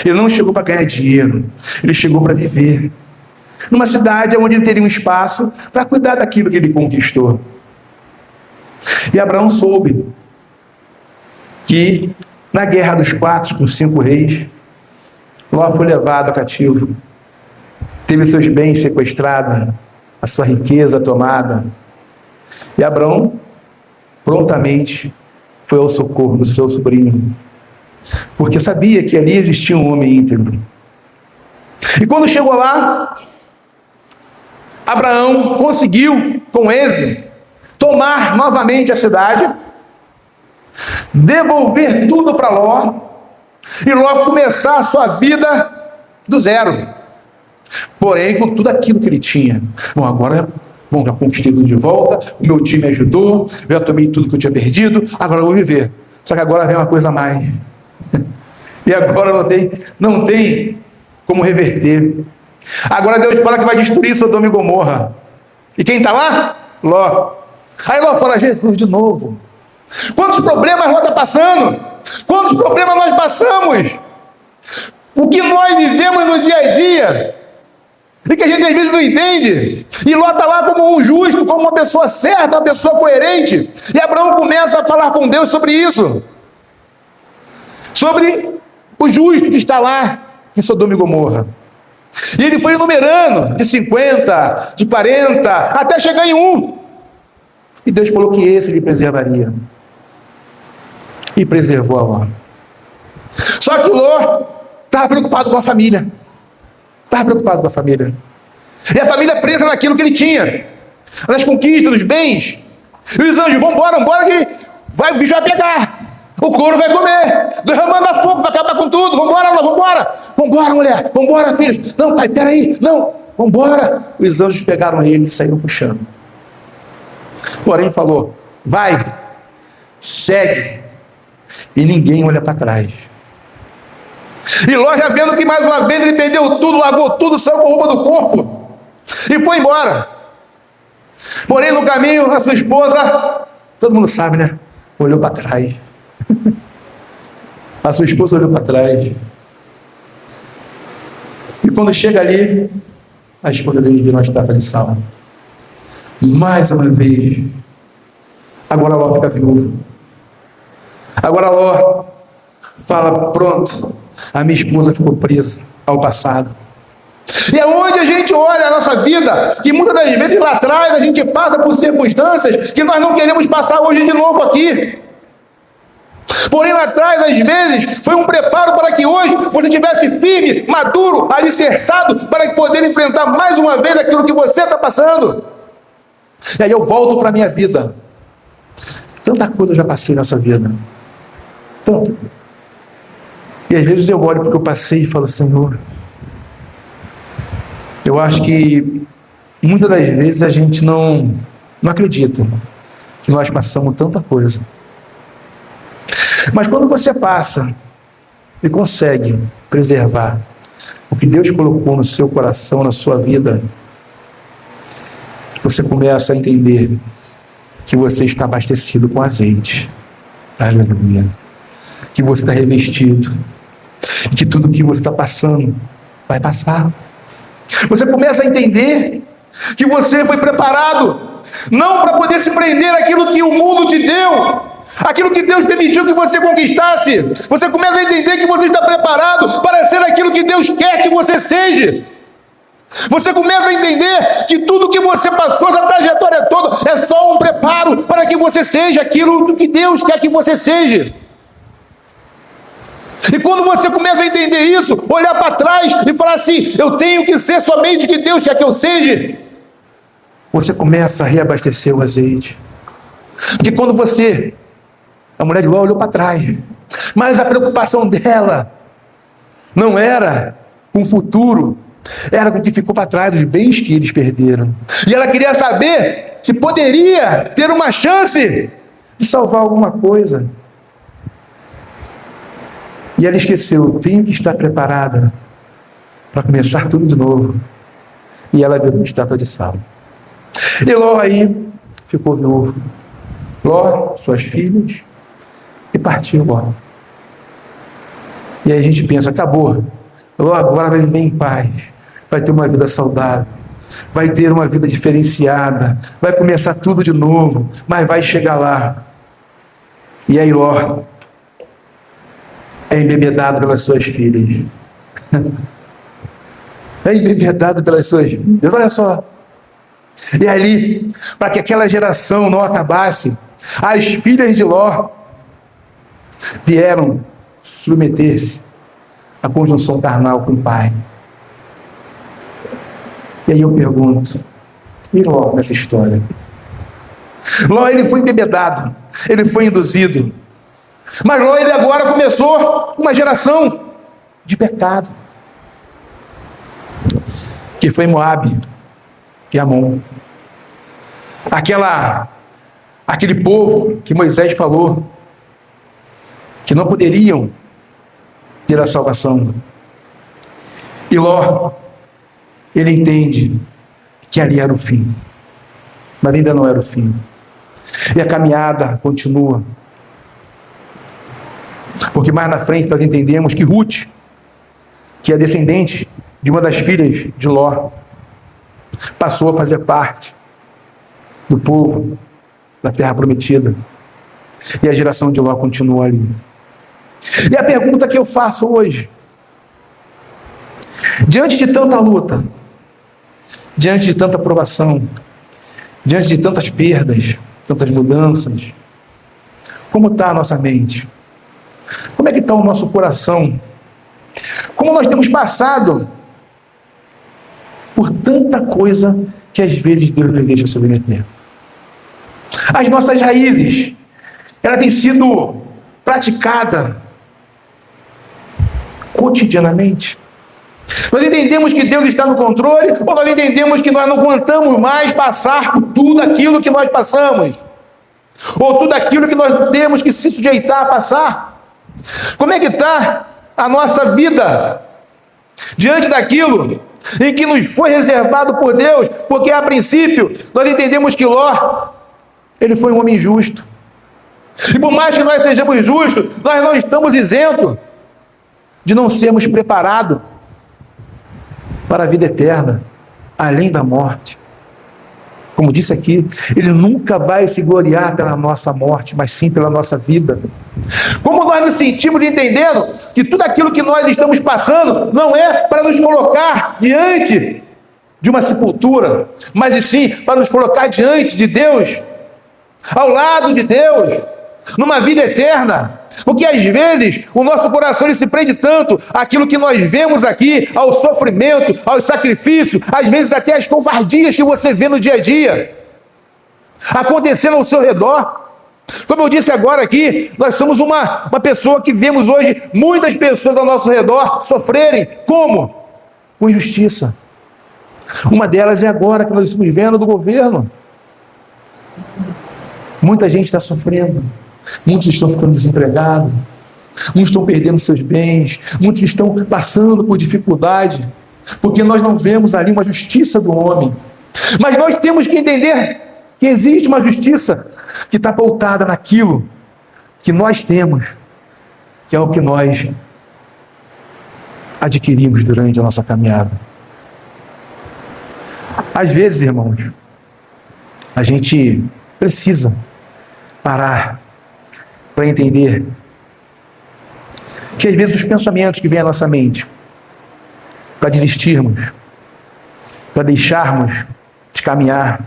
ele não chegou para ganhar dinheiro, ele chegou para viver numa cidade onde ele teria um espaço para cuidar daquilo que ele conquistou. E Abraão soube que Na guerra dos 4 com 5 reis, Ló foi levado cativo, teve seus bens sequestrados, a sua riqueza tomada. E Abrão prontamente foi ao socorro do seu sobrinho, porque sabia que ali existia um homem íntegro. E quando chegou lá, Abraão conseguiu, com êxito, tomar novamente a cidade, devolver tudo para Ló, e Ló começar a sua vida do zero. Porém, com tudo aquilo que ele tinha. Já conquistei tudo de volta, o meu time ajudou, eu já tomei tudo que eu tinha perdido, agora eu vou viver. Só que agora vem uma coisa a mais. E agora não tem como reverter. Agora Deus fala que vai destruir Sodoma e Gomorra. E quem está lá? Ló. Aí Ló fala, Jesus, de novo. Quantos problemas Ló está passando? Quantos problemas nós passamos? O que nós vivemos no dia a dia? E que a gente às vezes não entende. E Ló está lá como um justo, como uma pessoa certa, uma pessoa coerente. E Abraão começa a falar com Deus sobre isso. Sobre o justo que está lá em Sodoma e Gomorra. E ele foi enumerando de 50, de 40, até chegar em 1. E Deus falou que esse ele preservaria. E preservou a Ló. Só que Ló estava preocupado com a família. Estava preocupado com a família. E a família presa naquilo que ele tinha. Nas conquistas, nos bens. E os anjos, vambora que o bicho vai pegar. O couro vai comer. Deus vai mandar fogo, vai acabar com tudo. Vambora, Ló, vambora. Vambora, mulher. Vambora, filho. Não, pai, peraí. Não, vambora. Os anjos pegaram ele e saíram puxando. Porém falou, vai, segue. E ninguém olha para trás. E Ló, já vendo que mais uma vez ele perdeu tudo, largou tudo, saiu com a roupa do corpo e foi embora. Porém, no caminho, a sua esposa, todo mundo sabe, né? Olhou para trás. A sua esposa olhou para trás. E quando chega ali, a esposa dele vira uma estátua de sal. Mais uma vez. Agora Ló fica viúvo. Agora Ló fala, pronto, a minha esposa ficou presa ao passado. E é onde a gente olha a nossa vida, que muitas das vezes lá atrás a gente passa por circunstâncias que nós não queremos passar hoje de novo aqui. Porém lá atrás, às vezes, foi um preparo para que hoje você estivesse firme, maduro, alicerçado, para poder enfrentar mais uma vez aquilo que você está passando. E aí eu volto para a minha vida. Tanta coisa eu já passei nessa vida. Tanta. E às vezes eu olho porque eu passei e falo, Senhor, eu acho que muitas das vezes a gente não acredita que nós passamos tanta coisa. Mas quando você passa e consegue preservar o que Deus colocou no seu coração, na sua vida, você começa a entender que você está abastecido com azeite. Aleluia. Que você está revestido. E que tudo que você está passando vai passar. Você começa a entender que você foi preparado não para poder se prender àquilo que o mundo te deu, aquilo que Deus permitiu que você conquistasse. Você começa a entender que você está preparado para ser aquilo que Deus quer que você seja. Você começa a entender que tudo que você passou, essa trajetória toda, é só um preparo para que você seja aquilo que Deus quer que você seja. E quando você começa a entender isso, olhar para trás e falar assim, eu tenho que ser somente o que Deus quer que eu seja, você começa a reabastecer o azeite. Porque quando a mulher de Ló olhou para trás, mas a preocupação dela não era com o futuro, era com o que ficou para trás, dos bens que eles perderam. E ela queria saber se poderia ter uma chance de salvar alguma coisa. E ela esqueceu, eu tenho que estar preparada para começar tudo de novo. E ela virou uma estátua de sal. E Ló aí ficou viúvo. Ló, suas filhas, e partiu Ló. E aí a gente pensa, acabou. Ló agora vai viver em paz, vai ter uma vida saudável, vai ter uma vida diferenciada, vai começar tudo de novo, mas vai chegar lá. E aí Ló é embebedado pelas suas filhas. É embebedado pelas suas filhas. Olha só. E ali, para que aquela geração não acabasse, as filhas de Ló vieram submeter-se à conjunção carnal com o pai. E aí eu pergunto, e Ló nessa história? Ló, ele foi embebedado, ele foi induzido. Mas Ló, ele agora começou uma geração de pecado. Que foi Moabe e Amon. Aquele povo que Moisés falou que não poderiam ter a salvação. E Ló, ele entende que ali era o fim. Mas ainda não era o fim. E a caminhada continua. Porque mais na frente nós entendemos que Ruth, que é descendente de uma das filhas de Ló, passou a fazer parte do povo da terra prometida. E a geração de Ló continua ali. E a pergunta que eu faço hoje, diante de tanta luta, diante de tanta provação, diante de tantas perdas, tantas mudanças, como está a nossa mente? Como é que está o nosso coração? Como nós temos passado por tanta coisa que às vezes Deus nos deixa submeter? As nossas raízes, ela tem sido praticada cotidianamente. Nós entendemos que Deus está no controle, ou nós entendemos que nós não aguentamos mais passar por tudo aquilo que nós passamos, ou tudo aquilo que nós temos que se sujeitar a passar? Como é que está a nossa vida diante daquilo em que nos foi reservado por Deus? Porque a princípio nós entendemos que Ló, ele foi um homem justo, e por mais que nós sejamos justos, nós não estamos isentos de não sermos preparados para a vida eterna, além da morte. Como disse aqui, ele nunca vai se gloriar pela nossa morte, mas sim pela nossa vida. Como nós nos sentimos entendendo que tudo aquilo que nós estamos passando não é para nos colocar diante de uma sepultura, mas e sim para nos colocar diante de Deus, ao lado de Deus, numa vida eterna. Porque às vezes o nosso coração ele se prende tanto àquilo que nós vemos aqui, ao sofrimento, ao sacrifício, às vezes até as covardias que você vê no dia a dia acontecendo ao seu redor. Como eu disse agora aqui, nós somos uma pessoa que vemos hoje muitas pessoas ao nosso redor sofrerem. Como? Com injustiça. Uma delas é agora que nós estamos vendo do governo. Muita gente está sofrendo. Muitos estão ficando desempregados, muitos estão perdendo seus bens, muitos estão passando por dificuldade, porque nós não vemos ali uma justiça do homem. Mas nós temos que entender que existe uma justiça que está pautada naquilo que nós temos, que é o que nós adquirimos durante a nossa caminhada. Às vezes, irmãos, a gente precisa parar para entender que às vezes os pensamentos que vêm à nossa mente para desistirmos, para deixarmos de caminhar,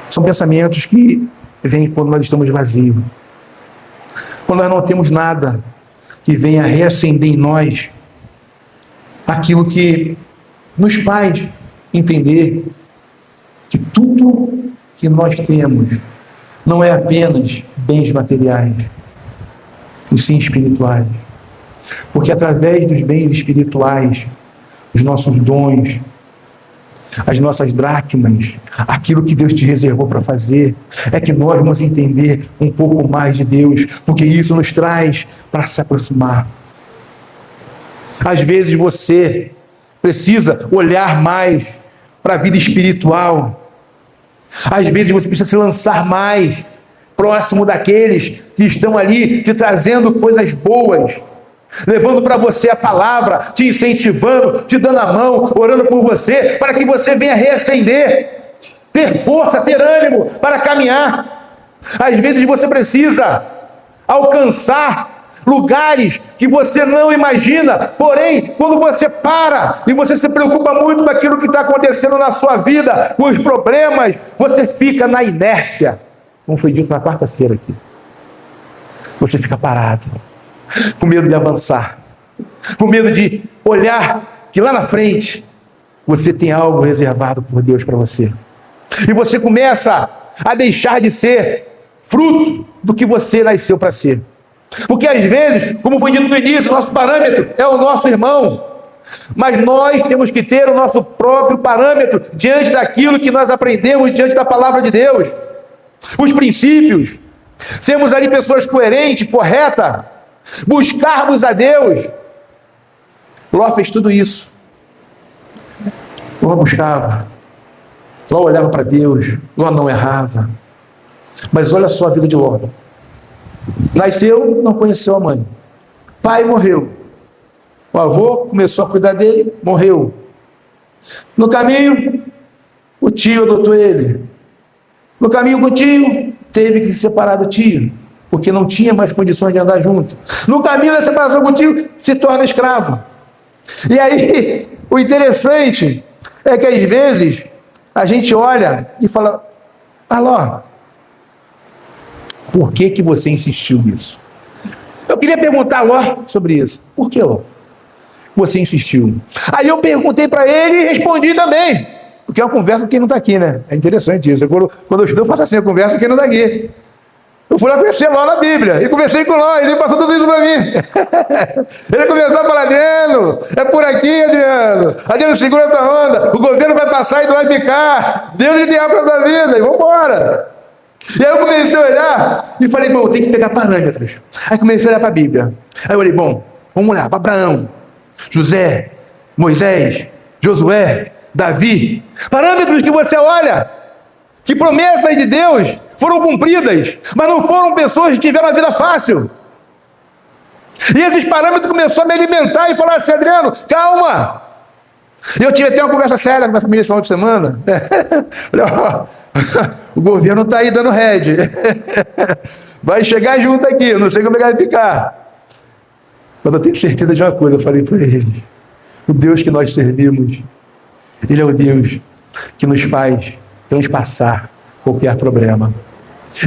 são pensamentos que vêm quando nós estamos vazios, quando nós não temos nada que venha reacender em nós aquilo que nos faz entender que tudo que nós temos não é apenas bens materiais, e sim espirituais. Porque através dos bens espirituais, os nossos dons, as nossas dracmas, aquilo que Deus te reservou para fazer, é que nós vamos entender um pouco mais de Deus, porque isso nos traz para se aproximar. Às vezes você precisa olhar mais para a vida espiritual. Às vezes você precisa se lançar mais próximo daqueles que estão ali te trazendo coisas boas, levando para você a palavra, te incentivando, te dando a mão, orando por você, para que você venha reacender, ter força, ter ânimo para caminhar. Às vezes você precisa alcançar lugares que você não imagina. Porém, quando você para e você se preocupa muito com aquilo que está acontecendo na sua vida, com os problemas, você fica na inércia. Como foi dito na quarta-feira aqui. Você fica parado, com medo de avançar, com medo de olhar que lá na frente você tem algo reservado por Deus para você. E você começa a deixar de ser fruto do que você nasceu para ser. Porque às vezes, como foi dito no início, nosso parâmetro é o nosso irmão. Mas nós temos que ter o nosso próprio parâmetro diante daquilo que nós aprendemos diante da palavra de Deus. Os princípios. Sermos ali pessoas coerentes, corretas. Buscarmos a Deus. Ló fez tudo isso. Ló buscava. Ló olhava para Deus. Ló não errava. Mas olha só a vida de Ló. Nasceu, não conheceu a mãe. Pai morreu. O avô começou a cuidar dele, morreu. No caminho, o tio adotou ele. No caminho com o tio, teve que se separar do tio, porque não tinha mais condições de andar junto. No caminho da separação com o tio, se torna escravo. E aí, o interessante é que às vezes a gente olha e fala: Ló, por que você insistiu nisso? Eu queria perguntar a Ló sobre isso. Por que, Ló? Você insistiu. Aí eu perguntei para ele e respondi também. Porque é uma conversa com quem não está aqui, né? É interessante isso. Quando eu estudo, eu faço assim, eu converso com quem não está aqui. Eu fui lá conhecer Ló na Bíblia. E conversei com Ló, ele passou tudo isso para mim. Ele começou a falar: Adriano, é por aqui, Adriano. Adriano, segura a tua onda. O governo vai passar e tu vai ficar. Deus lhe deu para a tua vida. E vamos embora. E aí eu comecei a olhar e falei: bom, eu tenho que pegar parâmetros. Aí comecei a olhar para a Bíblia. Aí eu olhei: bom, vamos olhar para Abraão, José, Moisés, Josué, Davi. Parâmetros que você olha, que promessas de Deus foram cumpridas, mas não foram pessoas que tiveram a vida fácil. E esses parâmetros começaram a me alimentar e falar assim: Adriano, calma. E eu tive até uma conversa séria com a minha família esse final de semana. O governo está aí dando head. Vai chegar junto aqui, eu não sei como é que vai ficar. Mas eu tenho certeza de uma coisa, eu falei para ele: o Deus que nós servimos, Ele é o Deus que nos faz transpassar qualquer problema.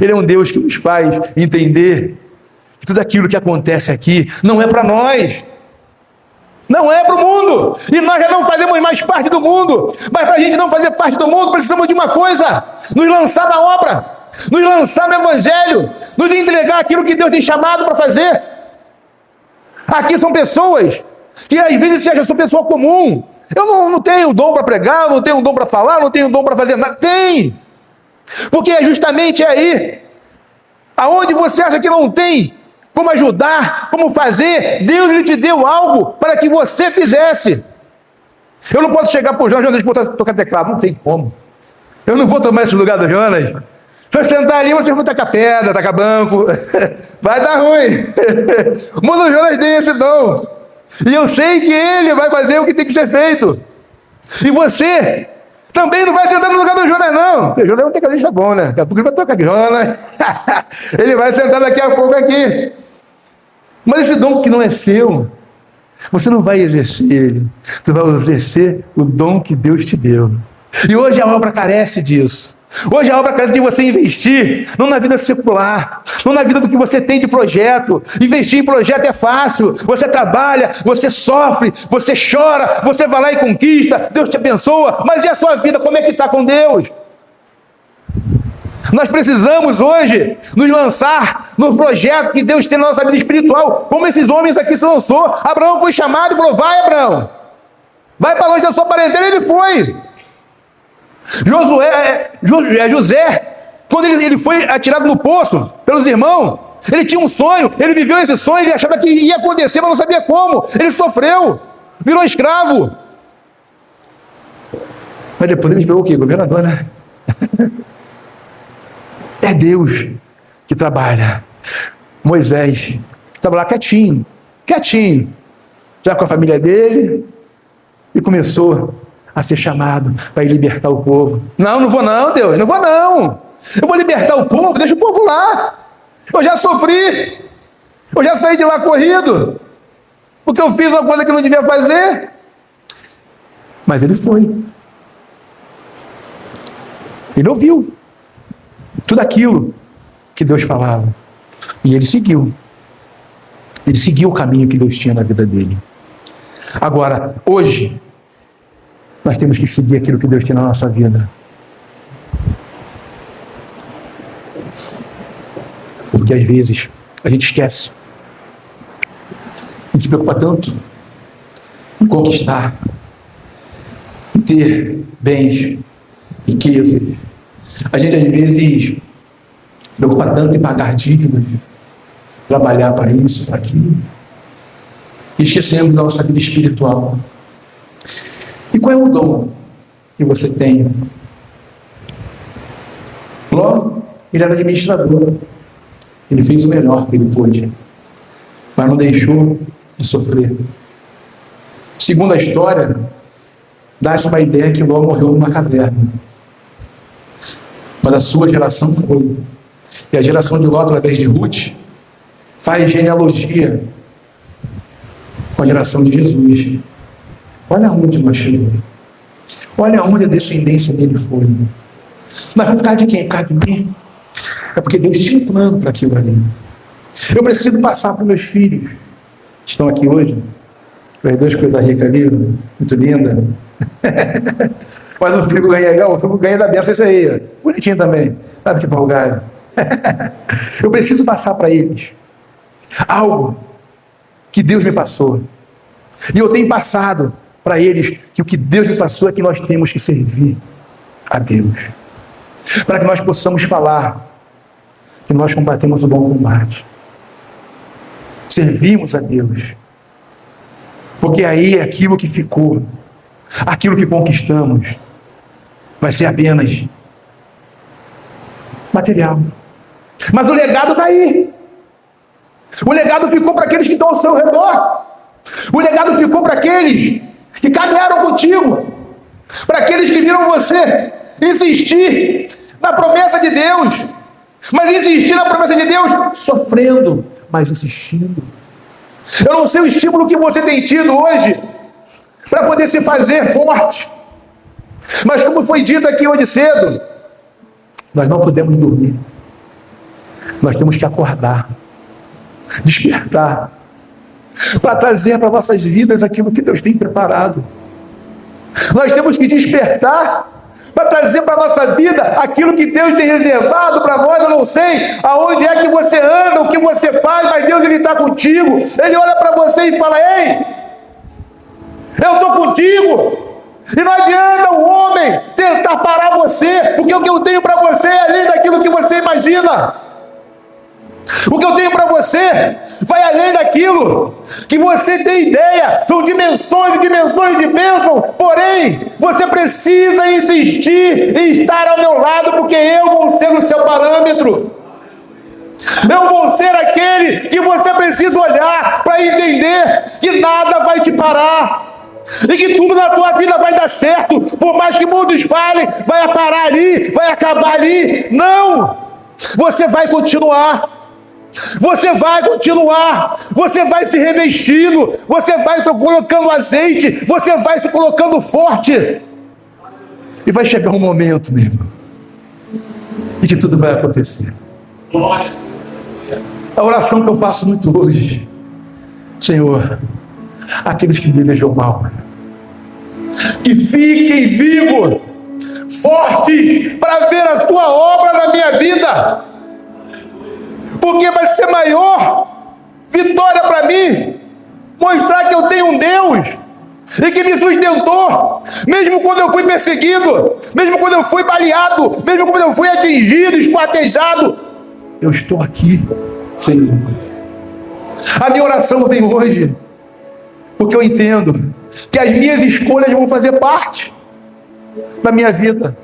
Ele é um Deus que nos faz entender que tudo aquilo que acontece aqui não é para nós. Não é para o mundo. E nós já não fazemos mais parte do mundo. Mas para a gente não fazer parte do mundo, precisamos de uma coisa: nos lançar na obra, nos lançar no Evangelho, nos entregar aquilo que Deus tem chamado para fazer. Aqui são pessoas que às vezes se acham, eu sou pessoa comum. Eu não tenho dom para pregar, não tenho dom para falar, não tenho dom para fazer nada. Tem! Porque é justamente aí, aonde você acha que não tem como ajudar, como fazer, Deus lhe te deu algo para que você fizesse. Eu não posso chegar para o Jonas e tocar teclado, não tem como. Eu não vou tomar esse lugar do Jonas. Se eu sentar ali, você vai tacar pedra, tacar banco, vai dar ruim. Mas o Jonas tem esse dom. E eu sei que ele vai fazer o que tem que ser feito. E você também não vai sentar no lugar do Jonas, não. O Jonas é um tecladista bom, né? Daqui a pouco ele vai tocar aqui, Jonas. Ele vai sentar daqui a pouco aqui. Mas esse dom que não é seu, você não vai exercer ele. Você vai exercer o dom que Deus te deu. E hoje a obra carece disso. Hoje a obra carece de você investir, não na vida secular, não na vida do que você tem de projeto. Investir em projeto é fácil. Você trabalha, você sofre, você chora, você vai lá e conquista, Deus te abençoa. Mas e a sua vida, como é que está com Deus? Nós precisamos hoje nos lançar no projeto que Deus tem na nossa vida espiritual, como esses homens aqui se lançou. Abraão foi chamado e falou: vai, Abraão, vai para longe da sua parentela. Ele foi. José, quando ele foi atirado no poço pelos irmãos, ele tinha um sonho, ele viveu esse sonho, ele achava que ia acontecer, mas não sabia como. Ele sofreu, virou escravo. Mas depois ele virou o quê? Governador, né? É Deus que trabalha. Moisés estava lá quietinho, já com a família dele, e começou a ser chamado para ir libertar o povo. Não vou não, Deus, não vou não. Eu vou libertar o povo, deixa o povo lá. Eu já sofri. Eu já saí de lá corrido, porque eu fiz uma coisa que não devia fazer. Mas ele foi. Ele ouviu tudo aquilo que Deus falava. E ele seguiu. Ele seguiu o caminho que Deus tinha na vida dele. Agora, hoje, nós temos que seguir aquilo que Deus tem na nossa vida. Porque às vezes a gente esquece. A gente se preocupa tanto em conquistar, em ter bens, riquezas. A gente às vezes se preocupa tanto em pagar dívidas, trabalhar para isso, para aquilo. E esquecemos da nossa vida espiritual. E qual é o dom que você tem? Ló, ele era administrador. Ele fez o melhor que ele pôde, mas não deixou de sofrer. Segundo a história, dá-se uma ideia que Ló morreu numa caverna. Mas a sua geração foi. E a geração de Ló, através de Ruth, faz genealogia com a geração de Jesus. Olha onde nós chegamos. Olha onde a descendência dele foi. Mas vai por causa de quem? Por causa de mim? É porque Deus tinha um plano para aquilo ali. Eu preciso passar para meus filhos. Estão aqui hoje. As duas coisas ricas ali, muito linda. Mas o filho ganha da benção isso aí. Bonitinho também. Sabe que pau galho. Eu preciso passar para eles algo que Deus me passou. E eu tenho passado para eles que o que Deus me passou é que nós temos que servir a Deus. Para que nós possamos falar que nós combatemos o bom combate. Servimos a Deus. Porque aí aquilo que ficou, aquilo que conquistamos, vai ser apenas material. Mas o legado está aí. O legado ficou para aqueles que estão ao seu redor. O legado ficou para aqueles que caminharam contigo. Para aqueles que viram você insistir na promessa de Deus. Mas insistir na promessa de Deus sofrendo, mas insistindo. Eu não sei o estímulo que você tem tido hoje para poder se fazer forte. Mas como foi dito aqui hoje cedo, nós não podemos dormir. Nós temos que acordar, despertar, para trazer para nossas vidas aquilo que Deus tem preparado. Nós temos que despertar para trazer para a nossa vida aquilo que Deus tem reservado para nós. Eu não sei aonde é que você anda, o que você faz, mas Deus ele está contigo. Ele olha para você e fala: ei, eu estou contigo. E não adianta o homem tentar parar você, porque o que eu tenho para você é além daquilo que você imagina. O que eu tenho para você vai além daquilo que você tem ideia. São dimensões e dimensões de bênção. Porém, você precisa insistir em estar ao meu lado, porque eu vou ser o seu parâmetro. Eu vou ser aquele que você precisa olhar para entender que nada vai te parar. E que tudo na tua vida vai dar certo. Por mais que muitos falem, vai parar ali, vai acabar ali. Não! Você vai continuar. Você vai continuar, você vai se revestindo, você vai colocando azeite, você vai se colocando forte. E vai chegar um momento, meu irmão, em que tudo vai acontecer. A oração que eu faço muito hoje: Senhor, aqueles que me desejam mal, que fiquem vivos, fortes, para ver a tua obra na minha vida. Porque vai ser maior vitória para mim mostrar que eu tenho um Deus e que me sustentou, mesmo quando eu fui perseguido, mesmo quando eu fui baleado, mesmo quando eu fui atingido, esquartejado. Eu estou aqui, Senhor. A minha oração vem hoje porque eu entendo que as minhas escolhas vão fazer parte da minha vida.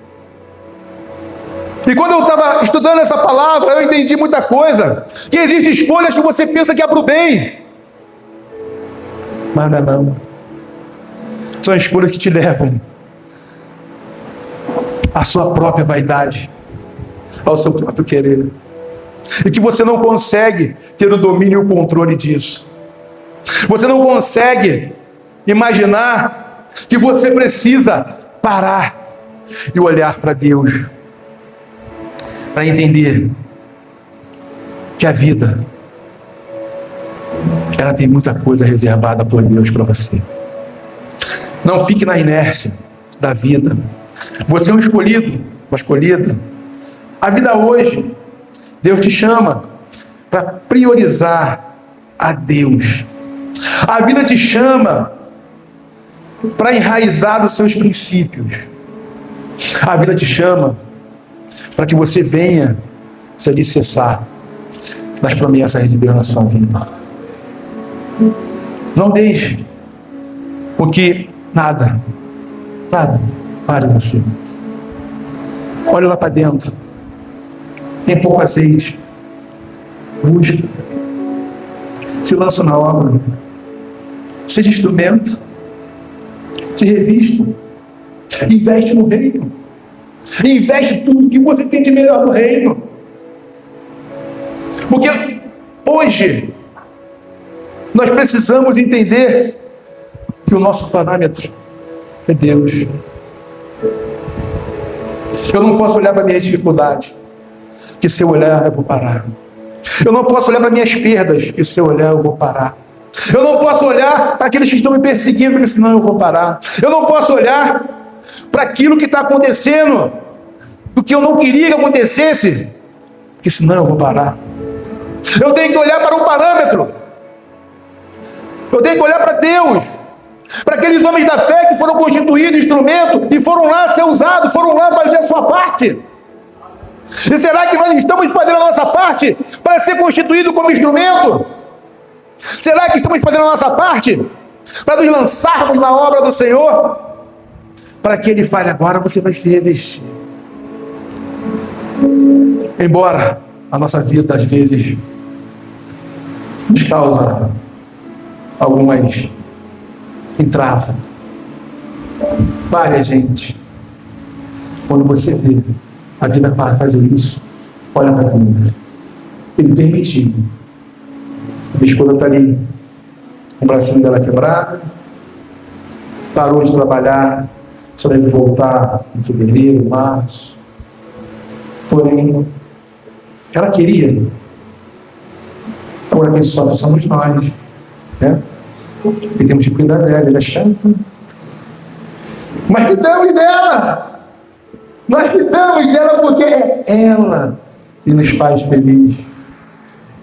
E quando eu estava estudando essa palavra, eu entendi muita coisa. Que existem escolhas que você pensa que é para o bem. Mas não. São escolhas que te levam à sua própria vaidade, ao seu próprio querer. e que você não consegue ter o domínio e o controle disso. Você não consegue imaginar que você precisa parar e olhar para Deus, para entender que a vida, ela tem muita coisa reservada por Deus para você. Não fique na inércia da vida. Você é um escolhido, uma escolhida. A vida hoje, Deus te chama para priorizar a Deus. A vida te chama para enraizar os seus princípios. A vida te chama para que você venha se alicerçar nas promessas de Deus na sua vida. Não deixe o que nada pare você. Olhe lá para dentro. Tem pouco azeite. Busca. Se lança na obra. Seja instrumento. Se revista. Investe no reino. Investe tudo que você tem de melhor no reino. Porque hoje nós precisamos entender que o nosso parâmetro é Deus. Eu não posso olhar para a minha dificuldade, que se eu olhar eu vou parar. Eu não posso olhar para minhas perdas, que se eu olhar eu vou parar. Eu não posso olhar para aqueles que estão me perseguindo, porque senão eu vou parar. Eu não posso olhar para aquilo que está acontecendo, do que eu não queria que acontecesse, porque senão eu vou parar. Eu tenho que olhar para um parâmetro. Eu tenho que olhar para Deus, para aqueles homens da fé que foram constituídos instrumento e foram lá ser usados, foram lá fazer a sua parte. E será que nós estamos fazendo a nossa parte para ser constituído como instrumento? Será que estamos fazendo a nossa parte para nos lançarmos na obra do Senhor? Para que Ele fale, agora você vai se revestir. Embora a nossa vida às vezes nos causa algumas entraves. Pare, gente. Quando você vê a vida para fazer isso, olha para Deus. Ele permitiu. A minha esposa está ali, com o bracinho dela quebrado, parou de trabalhar, só deve voltar em fevereiro, março. Porém, ela queria. Agora quem sofre somos nós, né? E temos que cuidar dela, ela é chata. Mas cuidamos dela! Nós cuidamos dela porque é ela que nos faz feliz.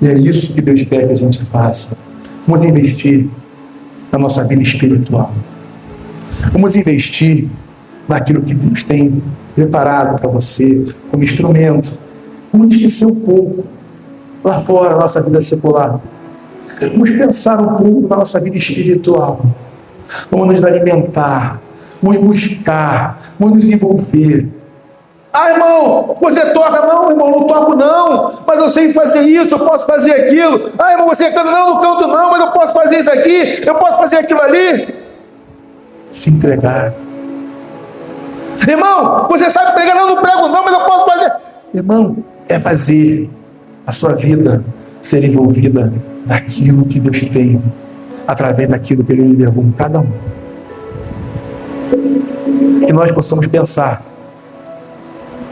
E é isso que Deus quer que a gente faça. Vamos investir na nossa vida espiritual. Vamos investir naquilo que Deus tem preparado para você como instrumento. Vamos esquecer um pouco lá fora a nossa vida secular. Vamos pensar um pouco na nossa vida espiritual. Vamos nos alimentar, vamos buscar, vamos nos envolver. Ah, irmão, você toca? Não, irmão, não toco não, mas eu sei fazer isso, eu posso fazer aquilo. Ah, irmão, você canta? Não, não canto não, mas eu posso fazer isso aqui, eu posso fazer aquilo ali. Se entregar. Irmão, você sabe pregar? Não, não prego não, mas eu posso fazer. Irmão, é fazer a sua vida ser envolvida naquilo que Deus tem, através daquilo que Ele levou em cada um. Que nós possamos pensar.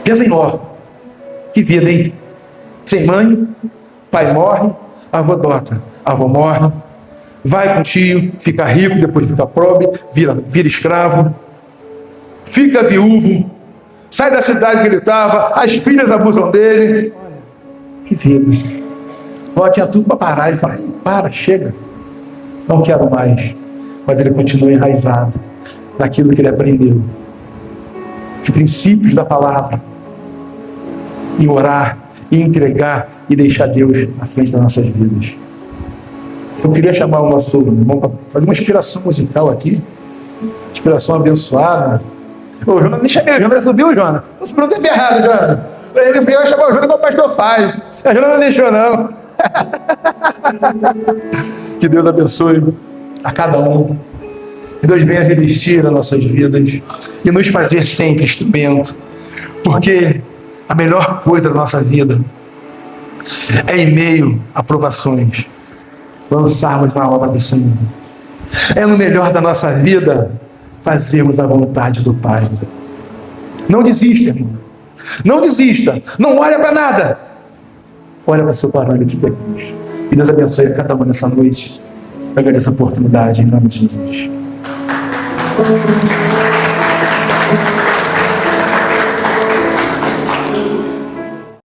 Pensa em Ló. Que vida, hein? Sem mãe, pai morre, avó adota, avó morre, vai com o tio, fica rico, depois fica pobre, vira escravo, fica viúvo, sai da cidade que ele estava, as filhas abusam dele. Olha, que vida. Ló tinha tudo para parar e falar, para, chega, não quero mais. Mas ele continua enraizado naquilo que ele aprendeu, os princípios da palavra, e orar, e entregar, e deixar Deus à frente das nossas vidas. Eu queria chamar o nosso irmão para fazer uma inspiração musical aqui, inspiração abençoada. Ô, Jonas, nem chamei o Jonas, subiu o Jonas. Não subiu, não tem errado, Jonas. Ele ia chamar o Jonas como o pastor faz. A Jonas não deixou, não. Que Deus abençoe a cada um. Que Deus venha revestir as nossas vidas e nos fazer sempre instrumento. Porque a melhor coisa da nossa vida é em meio a provações lançarmos na obra do Senhor. É no melhor da nossa vida fazermos a vontade do Pai. Não desista, irmão. Não desista. Não olha para nada. Olha para o seu parâmetro que é Cristo. E Deus abençoe a cada um nessa noite. Eu agradeço a oportunidade em nome de Jesus.